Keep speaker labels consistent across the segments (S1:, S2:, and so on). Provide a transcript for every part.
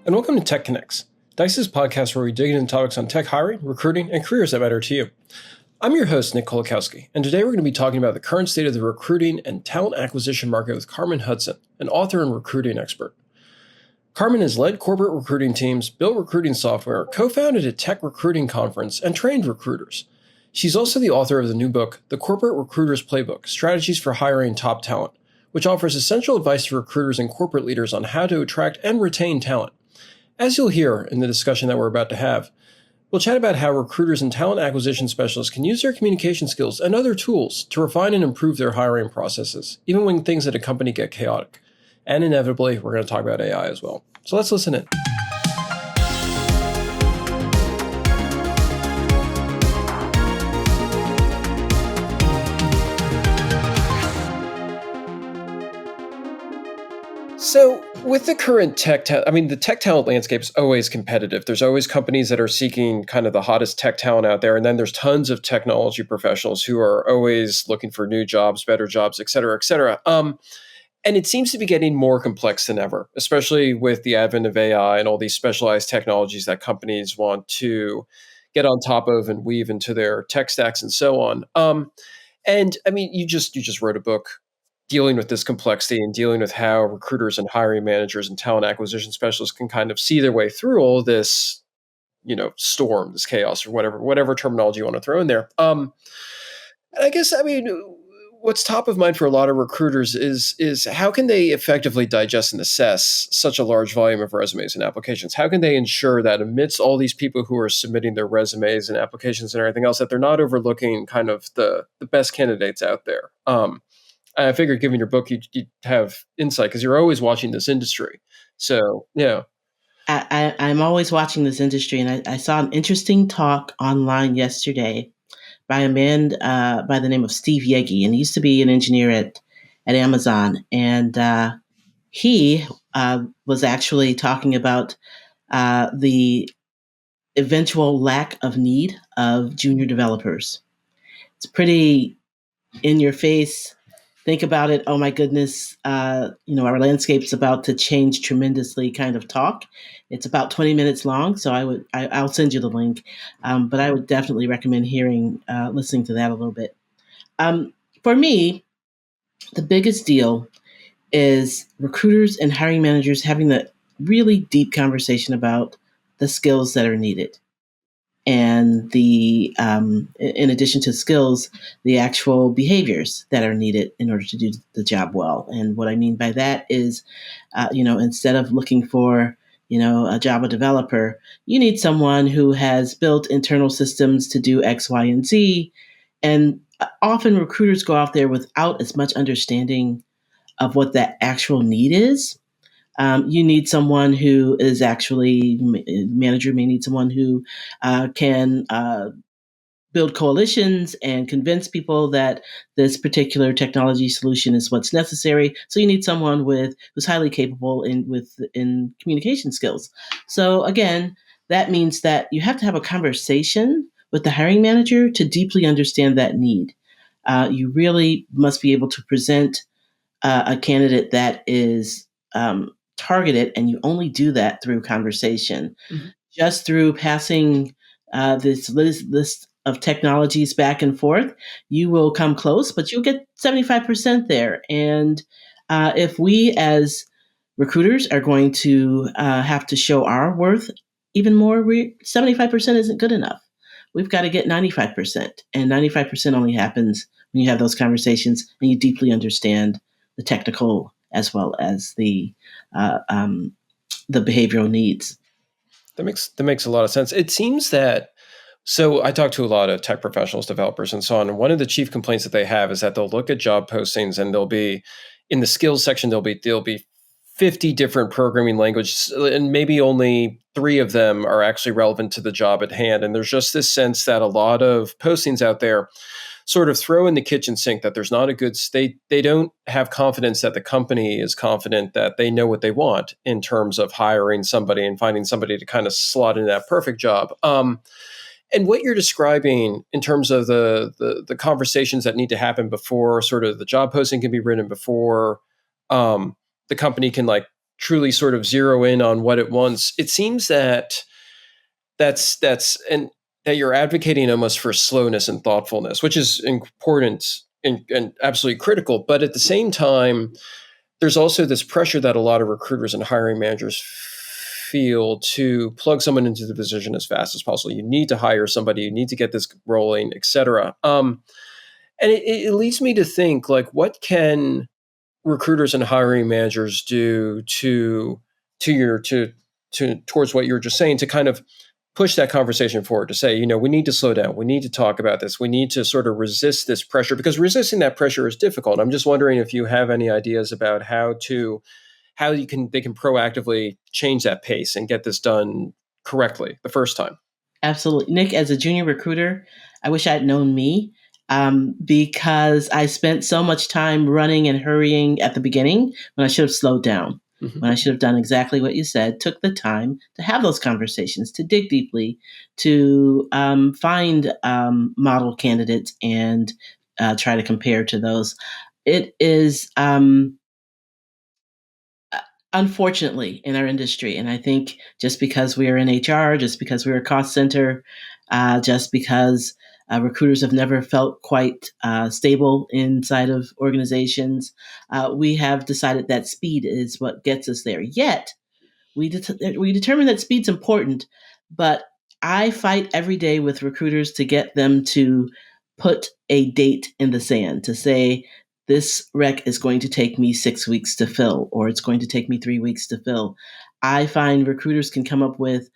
S1: And welcome to Tech Connects, Dice's podcast where we dig into topics on tech hiring, recruiting, and careers that matter to you. I'm your host, Nick Kolakowski, and today we're going to be talking about the current state of the recruiting and talent acquisition market with Carmen Hudson, an author and recruiting expert. Carmen has led corporate recruiting teams, built recruiting software, co-founded a tech recruiting conference, and trained recruiters. She's also the author of the new book, The Corporate Recruiter's Playbook, Strategies for Hiring Top Talent, which offers essential advice to recruiters and corporate leaders on how to attract and retain talent. As you'll hear in the discussion that we're about to have, we'll chat about how recruiters and talent acquisition specialists can use their communication skills and other tools to refine and improve their hiring processes, even when things at a company get chaotic. And inevitably, we're going to talk about AI as well. So let's listen in. So with the current the tech talent landscape is always competitive. There's always companies that are seeking kind of the hottest tech talent out there. And then there's tons of technology professionals who are always looking for new jobs, better jobs, et cetera, et cetera. And it seems to be getting more complex than ever, especially with the advent of AI and all these specialized technologies that companies want to get on top of and weave into their tech stacks and so on. You just wrote a book dealing with this complexity and dealing with how recruiters and hiring managers and talent acquisition specialists can kind of see their way through all this, storm, this chaos, or whatever terminology you want to throw in there. What's top of mind for a lot of recruiters is how can they effectively digest and assess such a large volume of resumes and applications? How can they ensure that amidst all these people who are submitting their resumes and applications and everything else, that they're not overlooking kind of the best candidates out there? I figured given your book, you'd have insight because you're always watching this industry. So, yeah.
S2: I'm always watching this industry, and I saw an interesting talk online yesterday by a man by the name of Steve Yegi, and he used to be an engineer at Amazon. And he was actually talking about the eventual lack of need of junior developers. It's pretty in your face. Think about it. Oh my goodness. Our landscape's about to change tremendously kind of talk. It's about 20 minutes long. So I'll send you the link. But I would definitely recommend listening to that a little bit. For me, the biggest deal is recruiters and hiring managers having the really deep conversation about the skills that are needed. And in addition to skills, the actual behaviors that are needed in order to do the job well. And what I mean by that is, instead of looking for, a Java developer, you need someone who has built internal systems to do X, Y, and Z. And often recruiters go out there without as much understanding of what that actual need is. You need someone who is manager may need someone who can build coalitions and convince people that this particular technology solution is what's necessary. So you need someone who's highly capable in communication skills. So again, that means that you have to have a conversation with the hiring manager to deeply understand that need. You really must be able to present a candidate that is targeted, and you only do that through conversation. Mm-hmm. Just through passing this list of technologies back and forth, you will come close, but you'll get 75% there. And if we as recruiters are going to have to show our worth even more, 75% isn't good enough. We've got to get 95%. And 95% only happens when you have those conversations and you deeply understand the technical as well as the behavioral needs.
S1: That makes a lot of sense. It seems that, so I talk to a lot of tech professionals, developers, and so on. And one of the chief complaints that they have is that they'll look at job postings and they'll be in the skills section. There'll be 50 different programming languages, and maybe only 3 of them are actually relevant to the job at hand. And there's just this sense that a lot of postings out there sort of throw in the kitchen sink that there's not a good state. They don't have confidence that the company is confident that they know what they want in terms of hiring somebody and finding somebody to kind of slot into that perfect job. And what you're describing in terms of the conversations that need to happen before sort of the job posting can be written, before the company can truly sort of zero in on what it wants. It seems that and that you're advocating almost for slowness and thoughtfulness, which is important and absolutely critical. But at the same time, there's also this pressure that a lot of recruiters and hiring managers feel to plug someone into the position as fast as possible. You need to hire somebody, you need to get this rolling, et cetera. And it leads me to think, like, what can recruiters and hiring managers do towards what you were just saying, to kind of push that conversation forward, to say, we need to slow down, we need to talk about this, we need to sort of resist this pressure, because resisting that pressure is difficult. I'm just wondering if you have any ideas about how they can proactively change that pace and get this done correctly the first time.
S2: Absolutely. Nick, as a junior recruiter, I wish I'd known me, because I spent so much time running and hurrying at the beginning when I should have slowed down, when I should have done exactly what you said, took the time to have those conversations, to dig deeply, to find model candidates and try to compare to those. It is unfortunately in our industry. And I think just because we are in HR, just because we're a cost center, just because recruiters have never felt quite stable inside of organizations, we have decided that speed is what gets us there. Yet, we determine that speed's important, but I fight every day with recruiters to get them to put a date in the sand, to say, this rec is going to take me 6 weeks to fill, or it's going to take me 3 weeks to fill. I find recruiters can come up with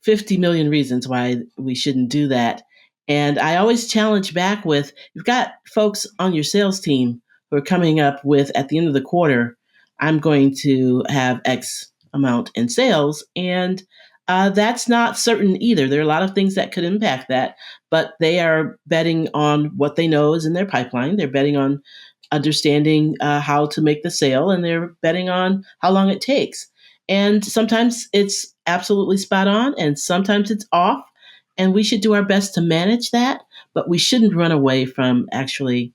S2: 50 million reasons why we shouldn't do that. And I always challenge back with, you've got folks on your sales team who are coming up with, at the end of the quarter, I'm going to have X amount in sales. And that's not certain either. There are a lot of things that could impact that, but they are betting on what they know is in their pipeline. They're betting on understanding how to make the sale, and they're betting on how long it takes. And sometimes it's absolutely spot on, and sometimes it's off. And we should do our best to manage that, but we shouldn't run away from actually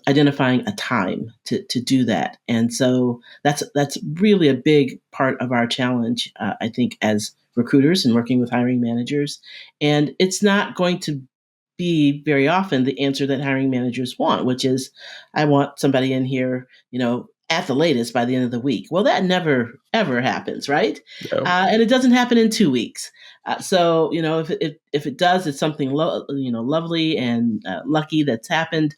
S2: identifying a time to do that. And so that's really a big part of our challenge, I think, as recruiters and working with hiring managers. And it's not going to be very often the answer that hiring managers want, which is, I want somebody in here, at the latest by the end of the week. Well, that never, ever happens, right?
S1: No.
S2: And it doesn't happen in 2 weeks. So, if it does, it's something, lovely and lucky that's happened,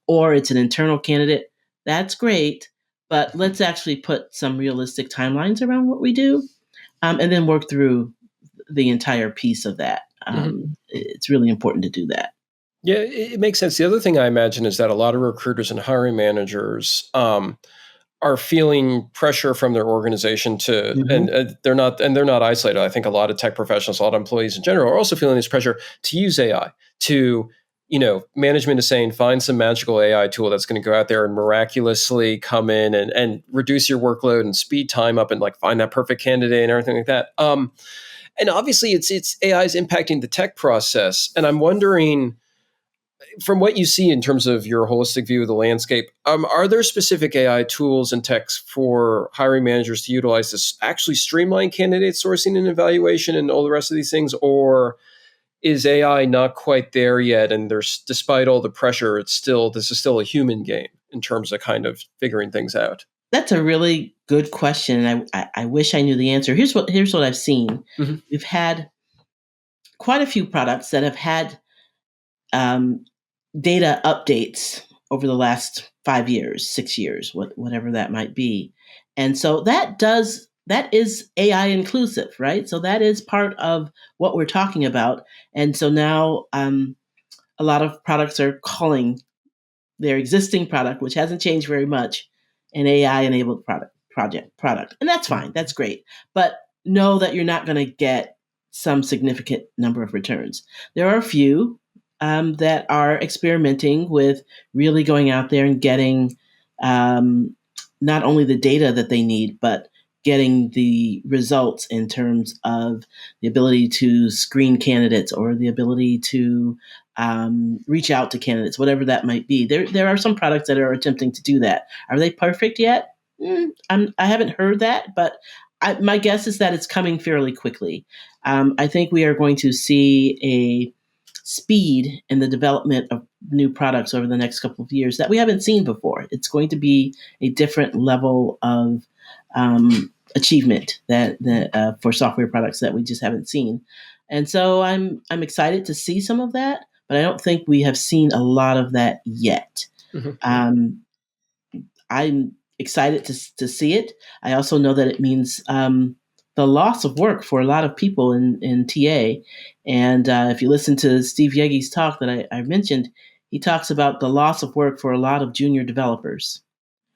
S2: or it's an internal candidate. That's great. But let's actually put some realistic timelines around what we do, and then work through the entire piece of that. It's really important to do that.
S1: Yeah, it makes sense. The other thing I imagine is that a lot of recruiters and hiring managers are feeling pressure from their organization to, and they're not isolated. I think a lot of tech professionals, a lot of employees in general, are also feeling this pressure to use AI. To, management is saying, find some magical AI tool that's going to go out there and miraculously come in and reduce your workload and speed time up and like find that perfect candidate and everything like that. And obviously, it's AI is impacting the tech process, and I'm wondering, from what you see in terms of your holistic view of the landscape, are there specific AI tools and techs for hiring managers to utilize to actually streamline candidate sourcing and evaluation and all the rest of these things? Or is AI not quite there yet? And despite all the pressure, this is still a human game in terms of kind of figuring things out.
S2: That's a really good question. I wish I knew the answer. Here's what I've seen. We've had quite a few products that have had data updates over the last 5 years, 6 years, whatever that might be. And so that is AI inclusive, right? So that is part of what we're talking about. And so now a lot of products are calling their existing product, which hasn't changed very much, an AI enabled product. And that's fine. That's great. But know that you're not going to get some significant number of returns. There are a few that are experimenting with really going out there and getting not only the data that they need, but getting the results in terms of the ability to screen candidates or the ability to reach out to candidates, whatever that might be. There are some products that are attempting to do that. Are they perfect yet? I haven't heard that, but My guess is that it's coming fairly quickly. I think we are going to see a speed in the development of new products over the next couple of years that we haven't seen before. It's going to be a different level of achievement that for software products that we just haven't seen. And so I'm excited to see some of that, but I don't think we have seen a lot of that yet.
S1: Mhm.
S2: Um, I'm excited to see it. I also know that it means the loss of work for a lot of people in TA. And if you listen to Steve Yegi's talk that I mentioned, he talks about the loss of work for a lot of junior developers.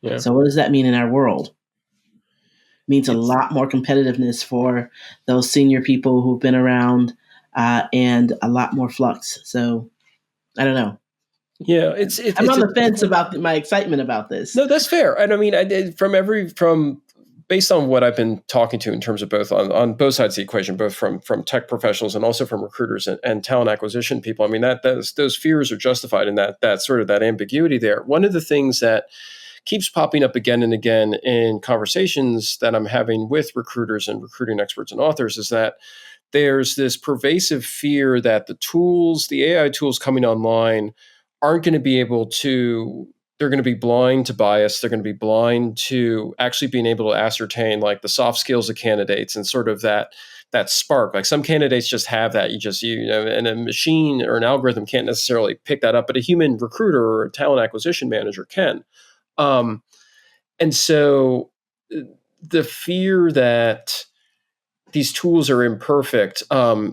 S1: Yeah.
S2: So what does that mean in our world? It means a
S1: It's
S2: lot more competitiveness for those senior people who've been around and a lot more flux. So I don't know.
S1: yeah, it's it,
S2: I'm
S1: it's
S2: on
S1: a
S2: the fence about my excitement about this.
S1: no, that's fair. And I mean, I did from based on what I've been talking to in terms of both on both sides of the equation, both from tech professionals and also from recruiters and talent acquisition people. I mean, those fears are justified in that sort of that ambiguity there. One of the things that keeps popping up again and again in conversations that I'm having with recruiters and recruiting experts and authors is that there's this pervasive fear that the AI tools coming online aren't going to be able to, they're going to be blind to bias. They're going to be blind to actually being able to ascertain like the soft skills of candidates and sort of that spark. Like some candidates just have that. And a machine or an algorithm can't necessarily pick that up, but a human recruiter or a talent acquisition manager can. Um, and so the fear that these tools are imperfect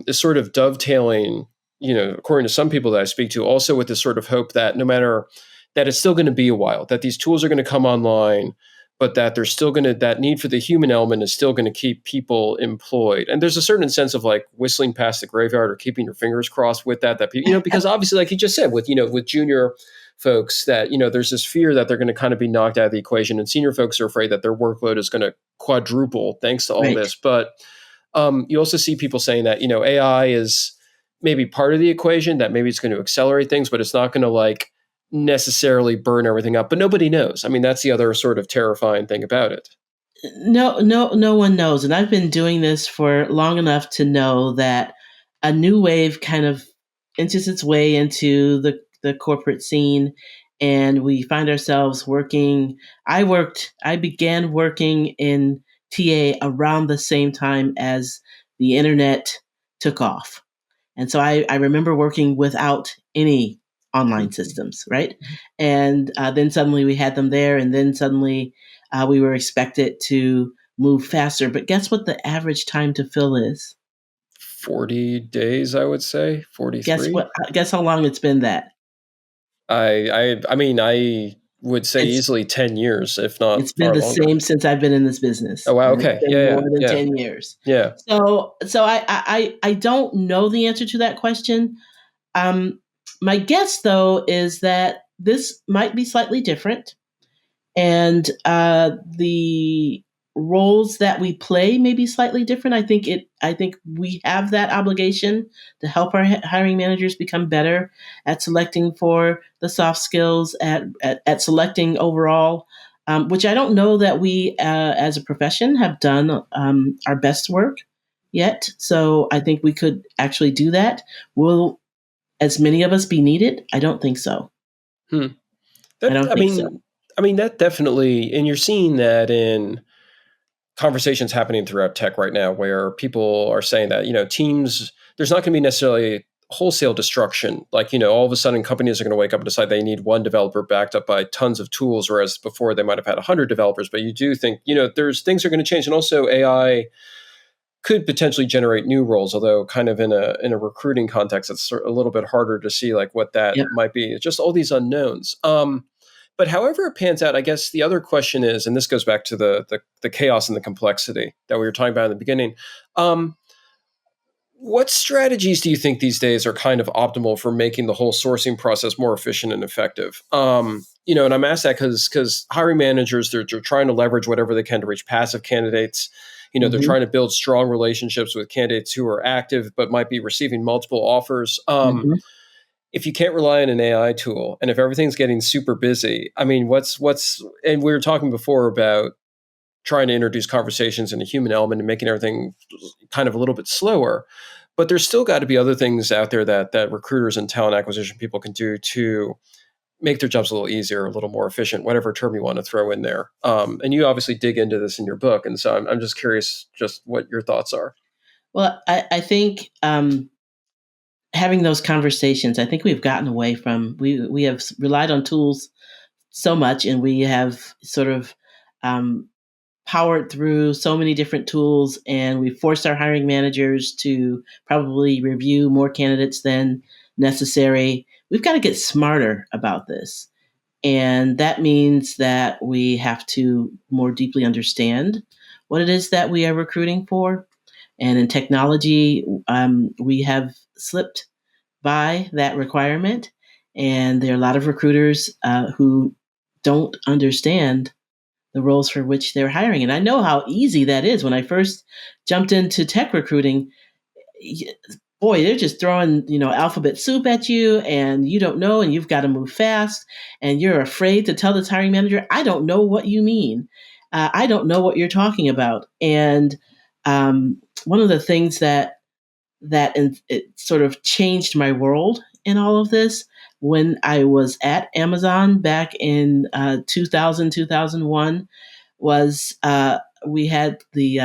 S1: is sort of dovetailing, according to some people that I speak to, also with this sort of hope that no matter that it's still going to be a while, that these tools are going to come online, but that there's still going to, that need for the human element is still going to keep people employed. And there's a certain sense of like whistling past the graveyard or keeping your fingers crossed with that people, because obviously, like you just said, with junior folks that, there's this fear that they're going to kind of be knocked out of the equation, and senior folks are afraid that their workload is going to quadruple thanks to all
S2: Right.
S1: this. But you also see people saying that, AI is maybe part of the equation, that maybe it's going to accelerate things, but it's not going to like necessarily burn everything up. But nobody knows. I mean, that's the other sort of terrifying thing about it.
S2: No one knows. And I've been doing this for long enough to know that a new wave kind of inches its way into the corporate scene. And we find ourselves working. I began working in TA around the same time as the internet took off. And so I remember working without any online systems, right? And then suddenly we had them there, and then suddenly we were expected to move faster. But guess what the average time to fill is?
S1: 40 days, I would say,
S2: Guess
S1: 43.
S2: what? Guess how long it's been that?
S1: I mean, I would say
S2: It's
S1: easily 10 years, if not
S2: it's been
S1: far
S2: the
S1: longer.
S2: same since I've been in this
S1: Oh,
S2: business,
S1: wow.
S2: and it's
S1: Okay.
S2: been
S1: Yeah.
S2: more than
S1: Yeah.
S2: 10 years.
S1: Yeah.
S2: So I don't know the answer to that question. Um, my guess, though, is that this might be slightly different, and the roles that we play may be slightly different. I think we have that obligation to help our hiring managers become better at selecting for the soft skills, at selecting overall. Which I don't know that we, as a profession, have done our best work yet. So I think we could actually do that. Will as many of us be needed? I don't think so.
S1: Hmm.
S2: I
S1: That,
S2: don't think so.
S1: I mean, that definitely, and you're seeing that in conversations happening throughout tech right now where people are saying that, teams, there's not going to be necessarily wholesale destruction. Like, all of a sudden companies are going to wake up and decide they need one developer backed up by tons of tools, whereas before they might have had 100 developers. But you do think, there's things are going to change. And also AI could potentially generate new roles, although kind of in a recruiting context, it's a little bit harder to see like what that
S2: Yep.
S1: might be. It's just all these unknowns. But however it pans out, I guess the other question is, and this goes back to the chaos and the complexity that we were talking about in the beginning. Um, what strategies do you think these days are kind of optimal for making the whole sourcing process more efficient and effective? And I'm asked that because hiring managers, they're trying to leverage whatever they can to reach passive candidates. They're
S2: Hmm.
S1: trying to build strong relationships with candidates who are active but might be receiving multiple offers.
S2: Hmm.
S1: If you can't rely on an AI tool, and if everything's getting super busy, I mean, and we were talking before about trying to introduce conversations and a human element and making everything kind of a little bit slower. But there's still got to be other things out there that recruiters and talent acquisition people can do to make their jobs a little easier, a little more efficient, whatever term you want to throw in there. And you obviously dig into this in your book. And so I'm just curious just what your thoughts are.
S2: Well, I think having those conversations, I think we've gotten away from, we have relied on tools so much, and we have sort of powered through so many different tools, and we forced our hiring managers to probably review more candidates than necessary. We've got to get smarter about this. And that means that we have to more deeply understand what it is that we are recruiting for. And in technology, we have slipped by that requirement. And there are a lot of recruiters who don't understand the roles for which they're hiring. And I know how easy that is. When I first jumped into tech recruiting, boy, they're just throwing, alphabet soup at you, and you don't know, and you've got to move fast, and you're afraid to tell the hiring manager, I don't know what you mean. I don't know what you're talking about. And one of the things that it sort of changed my world in all of this, when I was at Amazon back in 2000, 2001, was we had the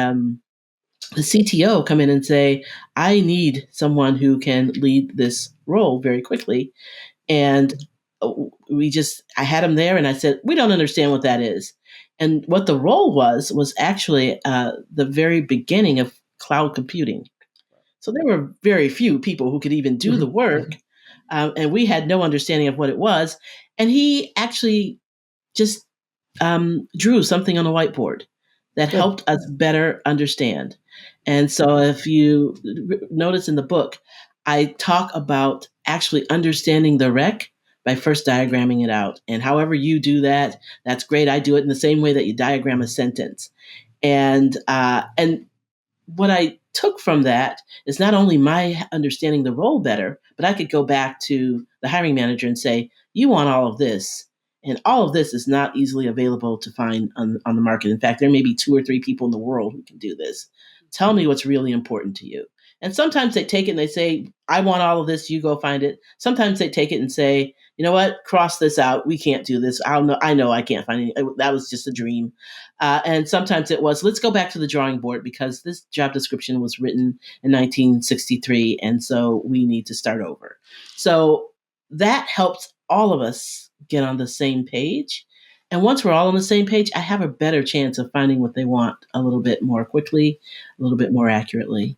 S2: CTO come in and say, I need someone who can lead this role very quickly. And I had him there, and I said, we don't understand what that is. And what the role was actually the very beginning of cloud computing. So there were very few people who could even do the work. And we had no understanding of what it was. And he actually just drew something on a whiteboard that helped us better understand. And so if you notice in the book, I talk about actually understanding the rec by first diagramming it out. And however you do that, that's great. I do it in the same way that you diagram a sentence. And what I took from that is not only my understanding the role better, but I could go back to the hiring manager and say, you want all of this. And all of this is not easily available to find on the market. In fact, there may be 2 or 3 people in the world who can do this. Tell me what's really important to you. And sometimes they take it and they say, I want all of this, you go find it. Sometimes they take it and say, you know what, cross this out. We can't do this. I know I can't find any. That was just a dream. And sometimes it was, let's go back to the drawing board because this job description was written in 1963. And so we need to start over. So that helps all of us get on the same page. And once we're all on the same page, I have a better chance of finding what they want a little bit more quickly, a little bit more accurately.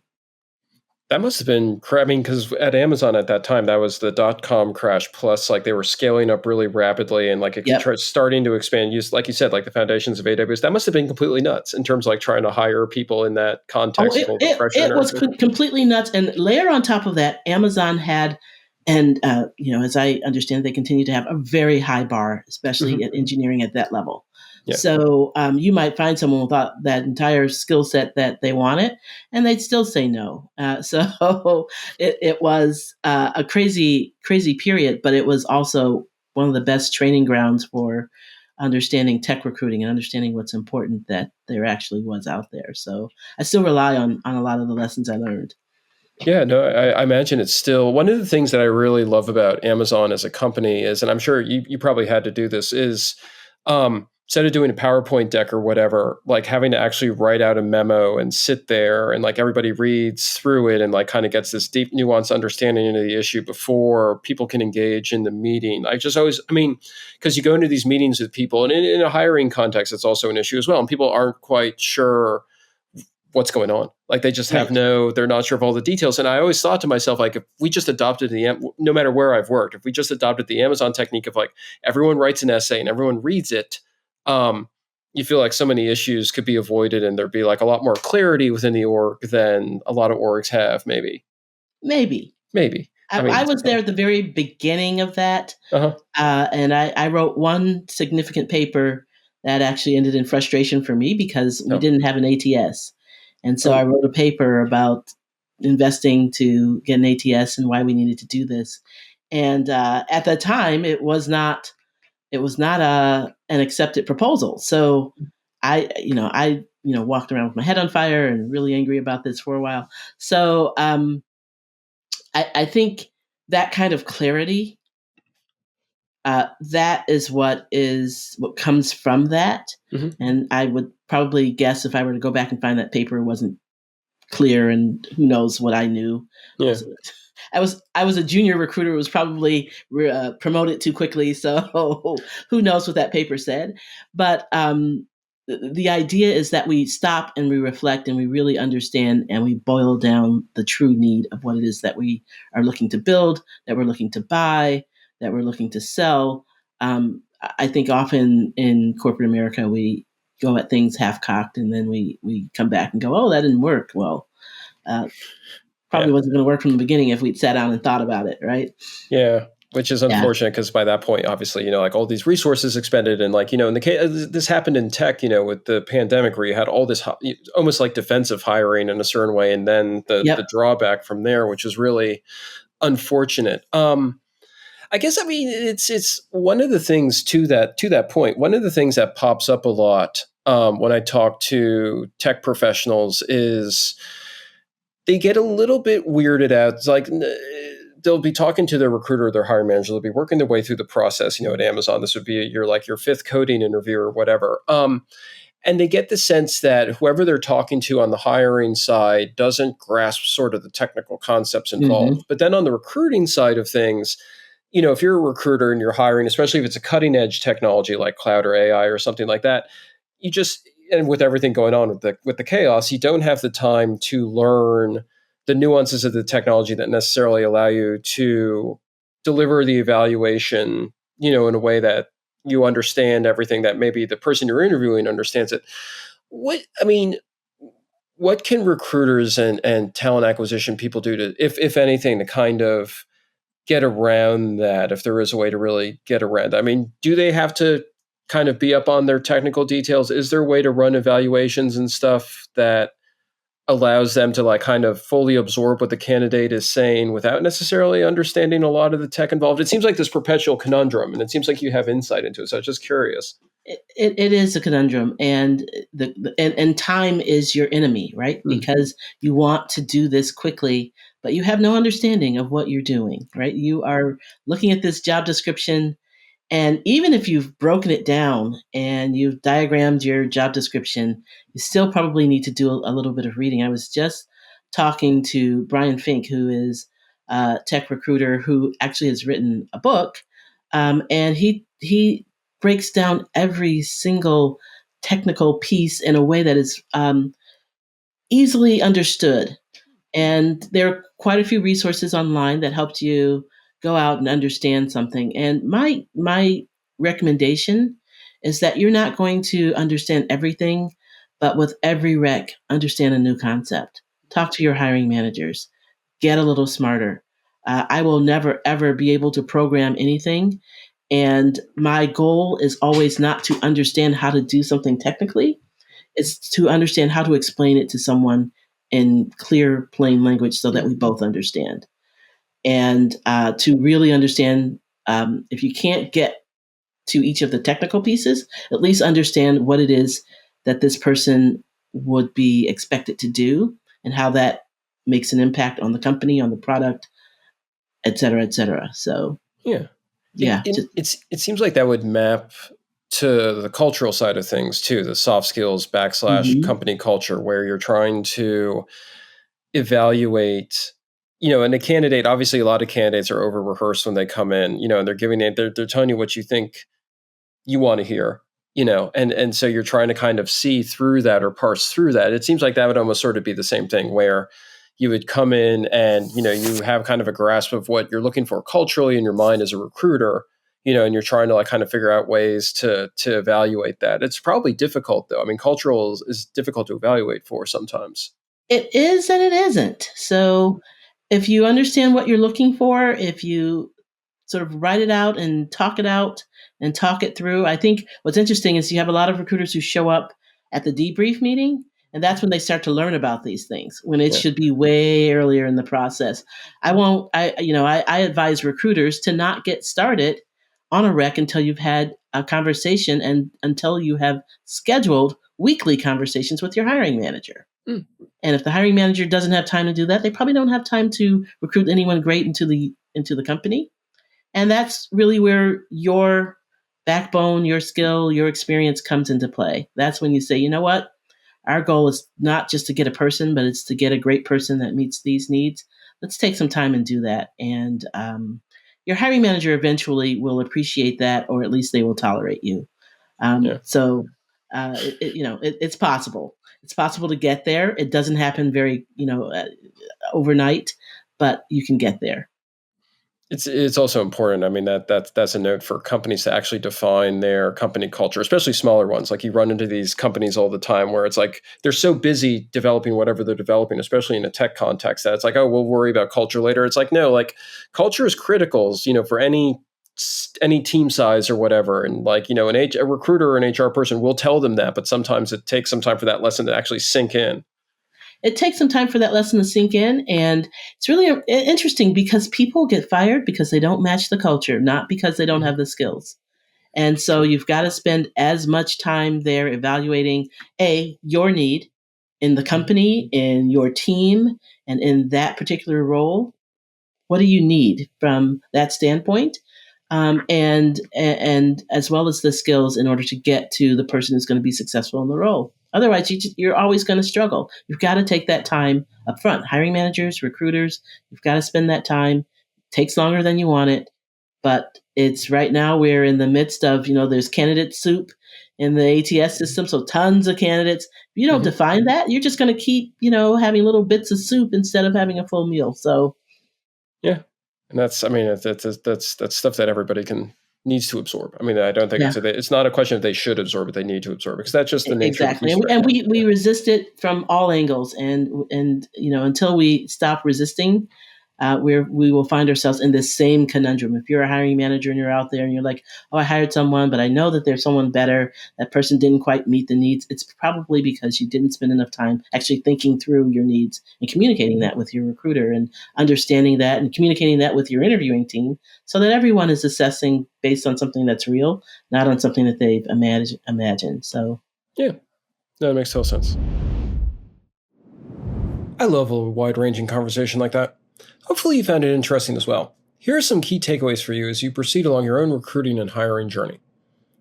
S1: That must have been, I mean, because at Amazon at that time, that was the .com crash plus, like they were scaling up really rapidly and like starting to expand, like you said, like the foundations of AWS. That must have been completely nuts in terms of like trying to hire people in that context.
S2: It was completely nuts. And layer on top of that, Amazon had, and as I understand, they continue to have a very high bar, especially at engineering at that level. Yeah. So you might find someone without that entire skill set that they wanted, and they'd still say no. So it was a crazy, crazy period, but it was also one of the best training grounds for understanding tech recruiting and understanding what's important that there actually was out there. So I still rely on a lot of the lessons I learned.
S1: Yeah, no, I imagine it's still one of the things that I really love about Amazon as a company is, and I'm sure you probably had to do this, is instead of doing a PowerPoint deck or whatever, like having to actually write out a memo and sit there and like everybody reads through it and like kind of gets this deep nuanced understanding into the issue before people can engage in the meeting. Because you go into these meetings with people and in a hiring context, it's also an issue as well. And people aren't quite sure what's going on. Like they just have they're not sure of all the details. And I always thought to myself, like, if we just adopted no matter where I've worked, if we just adopted the Amazon technique of like, everyone writes an essay and everyone reads it, you feel like so many issues could be avoided and there'd be like a lot more clarity within the org than a lot of orgs have, maybe.
S2: I was there at the very beginning of that. And I wrote one significant paper that actually ended in frustration for me because we didn't have an ATS. And so I wrote a paper about investing to get an ATS and why we needed to do this. And at the time, it was not an accepted proposal. So I walked around with my head on fire and really angry about this for a while. So I think that kind of clarity, that is what comes from that.
S1: Mm-hmm.
S2: And I would probably guess if I were to go back and find that paper, it wasn't clear, and who knows what I knew.
S1: Yeah.
S2: I was a junior recruiter who was probably promoted too quickly, so who knows what that paper said. But the idea is that we stop and we reflect and we really understand and we boil down the true need of what it is that we are looking to build, that we're looking to buy, that we're looking to sell. I think often in corporate America, we go at things half cocked, and then we come back and go, "Oh, that didn't work." Well, probably
S1: Yeah.
S2: wasn't going to work from the beginning if we'd sat down and thought about it, right?
S1: Yeah. Which is
S2: Yeah.
S1: unfortunate because by that point, obviously, like all these resources expended, and like, in the case, this happened in tech, with the pandemic, where you had all this almost like defensive hiring in a certain way, and then the drawback from there, which is really unfortunate. I guess, it's one of the things to that point. One of the things that pops up a lot when I talk to tech professionals is they get a little bit weirded out. It's like they'll be talking to their recruiter or their hiring manager. They'll be working their way through the process. At Amazon, this would be your fifth coding interview or whatever. And they get the sense that whoever they're talking to on the hiring side doesn't grasp sort of the technical concepts involved.
S2: Mm-hmm.
S1: But then on the recruiting side of things, if you're a recruiter and you're hiring, especially if it's a cutting edge technology like cloud or AI or something like that, and with everything going on with the chaos, you don't have the time to learn the nuances of the technology that necessarily allow you to deliver the evaluation, in a way that you understand everything that maybe the person you're interviewing understands it. What can recruiters and talent acquisition people do to, if anything, to kind of get around that, if there is a way to really get around that? Do they have to kind of be up on their technical details? Is there a way to run evaluations and stuff that allows them to like kind of fully absorb what the candidate is saying without necessarily understanding a lot of the tech involved? It seems like this perpetual conundrum, and it seems like you have insight into it. So I was just curious.
S2: It is a conundrum, and and time is your enemy, right?
S1: Mm.
S2: Because you want to do this quickly, but you have no understanding of what you're doing, right? You are looking at this job description, and even if you've broken it down and you've diagrammed your job description, you still probably need to do a little bit of reading. I was just talking to Brian Fink, who is a tech recruiter who actually has written a book, and he breaks down every single technical piece in a way that is easily understood. And there are quite a few resources online that helped you go out and understand something. And my recommendation is that you're not going to understand everything, but with every rec, understand a new concept. Talk to your hiring managers. Get a little smarter. I will never ever be able to program anything, and my goal is always not to understand how to do something technically. It's to understand how to explain it to someone in clear, plain language so that we both understand. And to really understand, if you can't get to each of the technical pieces, at least understand what it is that this person would be expected to do and how that makes an impact on the company, on the product, et cetera, et cetera. So,
S1: yeah.
S2: yeah.
S1: It seems like that would map to the cultural side of things too, the soft skills /
S2: Mm-hmm.
S1: company culture, where you're trying to evaluate, and a candidate, obviously a lot of candidates are over rehearsed when they come in, and they're telling you what you think you want to hear, and so you're trying to kind of see through that or parse through that. It seems like that would almost sort of be the same thing, where you would come in and, you have kind of a grasp of what you're looking for culturally in your mind as a recruiter, and you're trying to like kind of figure out ways to evaluate that. It's probably difficult though. Cultural is difficult to evaluate for sometimes.
S2: It is and it isn't. So if you understand what you're looking for, if you sort of write it out and talk it through, I think what's interesting is you have a lot of recruiters who show up at the debrief meeting, and that's when they start to learn about these things, when it should be way earlier in the process. I advise recruiters to not get started on a rec until you've had a conversation and until you have scheduled weekly conversations with your hiring manager.
S1: Mm.
S2: And if the hiring manager doesn't have time to do that, they probably don't have time to recruit anyone great into the company. And that's really where your backbone, your skill, your experience comes into play. That's when you say, you know what? Our goal is not just to get a person, but it's to get a great person that meets these needs. Let's take some time and do that. And your hiring manager eventually will appreciate that, or at least they will tolerate you. So, it's possible. It's possible to get there. It doesn't happen very, overnight, but you can get there.
S1: It's also important. I mean, that's a note for companies to actually define their company culture, especially smaller ones. Like you run into these companies all the time where it's like they're so busy developing whatever they're developing, especially in a tech context, that it's like, oh, we'll worry about culture later. It's like, no, like culture is critical, for any team size or whatever. And like, a recruiter or an HR person will tell them that, but sometimes it takes some time for that lesson to actually sink in.
S2: It takes some time for that lesson to sink in. And it's really interesting because people get fired because they don't match the culture, not because they don't have the skills. And so you've got to spend as much time there evaluating, your need in the company, in your team, and in that particular role. What do you need from that standpoint? And as well as the skills in order to get to the person who's going to be successful in the role. Otherwise, you're always going to struggle. You've got to take that time up front. Hiring managers, recruiters, you've got to spend that time. It takes longer than you want it, but it's right now we're in the midst of, there's candidate soup in the ATS system, so tons of candidates. If you don't define that, you're just going to keep, having little bits of soup instead of having a full meal. So,
S1: yeah. And that's stuff that everybody needs to absorb. I mean, I don't think it's not a question if they should absorb it, they need to absorb it, because that's just the nature
S2: exactly.
S1: of it.
S2: And we resist it from all angles. And until we stop resisting, we will find ourselves in this same conundrum. If you're a hiring manager and you're out there and you're like, oh, I hired someone, but I know that there's someone better. That person didn't quite meet the needs. It's probably because you didn't spend enough time actually thinking through your needs and communicating that with your recruiter and understanding that and communicating that with your interviewing team so that everyone is assessing based on something that's real, not on something that they've imagined. So,
S1: yeah, that makes total sense. I love a wide-ranging conversation like that. Hopefully you found it interesting as well. Here are some key takeaways for you as you proceed along your own recruiting and hiring journey.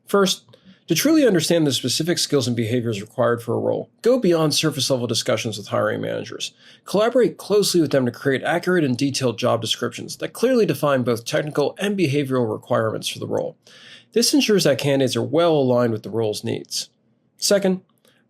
S1: First, to truly understand the specific skills and behaviors required for a role, go beyond surface-level discussions with hiring managers. Collaborate closely with them to create accurate and detailed job descriptions that clearly define both technical and behavioral requirements for the role. This ensures that candidates are well aligned with the role's needs. Second,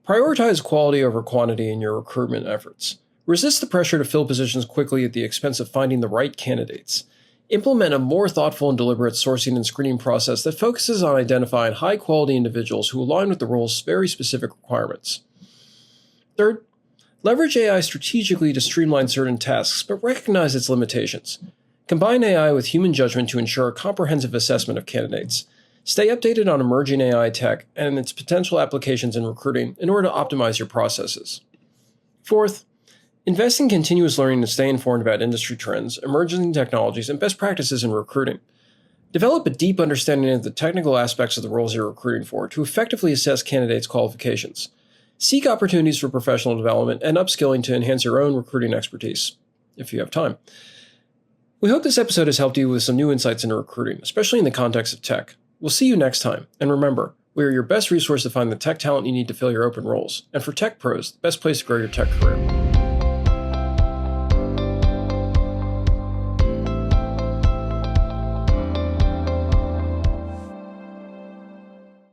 S1: prioritize quality over quantity in your recruitment efforts. Resist the pressure to fill positions quickly at the expense of finding the right candidates. Implement a more thoughtful and deliberate sourcing and screening process that focuses on identifying high-quality individuals who align with the role's very specific requirements. Third, leverage AI strategically to streamline certain tasks, but recognize its limitations. Combine AI with human judgment to ensure a comprehensive assessment of candidates. Stay updated on emerging AI tech and its potential applications in recruiting in order to optimize your processes. Fourth, invest in continuous learning to stay informed about industry trends, emerging technologies, and best practices in recruiting. Develop a deep understanding of the technical aspects of the roles you're recruiting for to effectively assess candidates' qualifications. Seek opportunities for professional development and upskilling to enhance your own recruiting expertise, if you have time. We hope this episode has helped you with some new insights into recruiting, especially in the context of tech. We'll see you next time, and remember, we are your best resource to find the tech talent you need to fill your open roles, and for tech pros, the best place to grow your tech career.